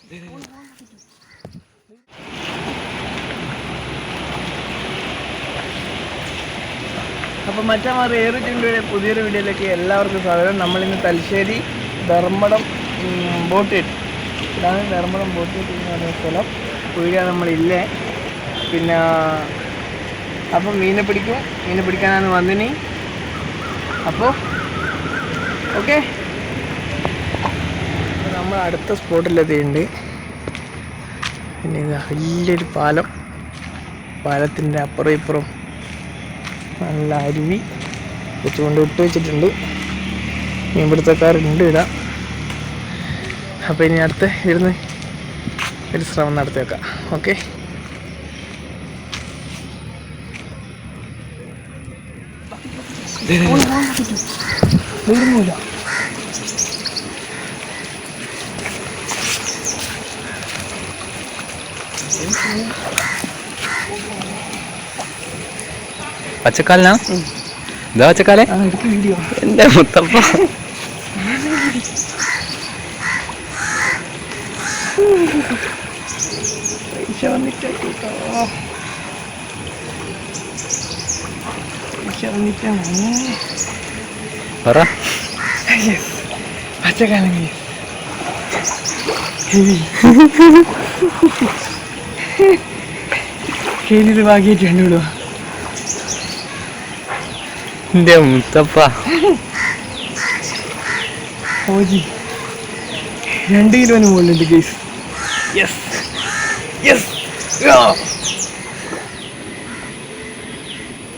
അപ്പം മറ്റന്മാർ ഏറിറ്റിൻ്റെ പുതിയൊരു വീഡിയോയിലേക്ക് എല്ലാവർക്കും സ്വാഗതം. നമ്മളിന്ന് തലശ്ശേരി ധർമ്മടം ബോട്ട് ഇതാണ് ധർമ്മടം ബോട്ട് എന്ന് പറഞ്ഞ സ്ഥലം. വീഡിയോ നമ്മളില്ലേ. പിന്നെ അപ്പം മീനെ പിടിക്കാനാണ് വന്നിനി. അപ്പോൾ ഓക്കെ, നമ്മൾ അടുത്ത സ്പോട്ടിലെത്തിയിട്ടുണ്ട്. പിന്നെ ഇത് വലിയൊരു പാലത്തിൻ്റെ അപ്പുറം ഇപ്പുറം നല്ല അരുവി വെച്ചുകൊണ്ട് ഇട്ട് വെച്ചിട്ടുണ്ട്. മീൻപിടുത്തക്കാരുണ്ട് ഇടാം. അപ്പോൾ ഇനി അടുത്ത് ഇരുന്ന് ഒരു ശ്രമം നടത്തി വെക്കാം. ഓക്കെ, വീടുന്നില്ല. പച്ചക്കാലിനാ ഇതാ പച്ചക്കാലെ എന്റെ മുത്തപ്പ. പറ പച്ചക്കാലം കേലിത് ഭാഗ്യമായിട്ട് കണ്ടുവിടുക. എന്റെ മുത്തപ്പ ഓജി 2 കിലോന് മുകളിലുണ്ട് കേസ്. യെസ് യെസ്,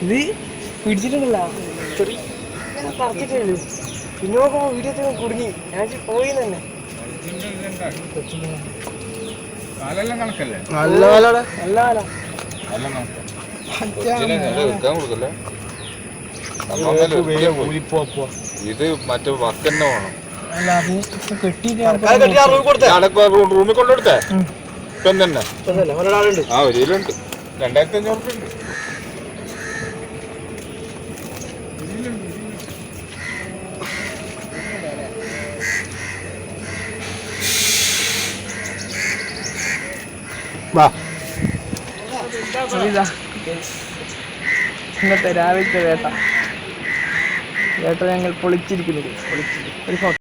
ഇത് പിടിച്ചിട്ടുണ്ടല്ല ചെറിയ പറിച്ചിട്ടുണ്ട്. പിന്നെ നോക്കുമ്പോൾ വീഡിയോ കുടുങ്ങി. ഞാൻ പോയി തന്നെ. നല്ല കാലടാ, നല്ല കാല. ഇത് മറ്റേ വക്കന്നെ വേണം. റൂമിൽ കൊണ്ടുകൊടുത്തേ ഇപ്പം തന്നെ. ആ ഒരു കിലുണ്ട്, 2500 ഉണ്ട്. ഇന്നത്തെ രാവിലത്തെ വേട്ട ഞങ്ങൾ പൊളിച്ചിരിക്കുന്നത്. ഒരു ഫോട്ടോ.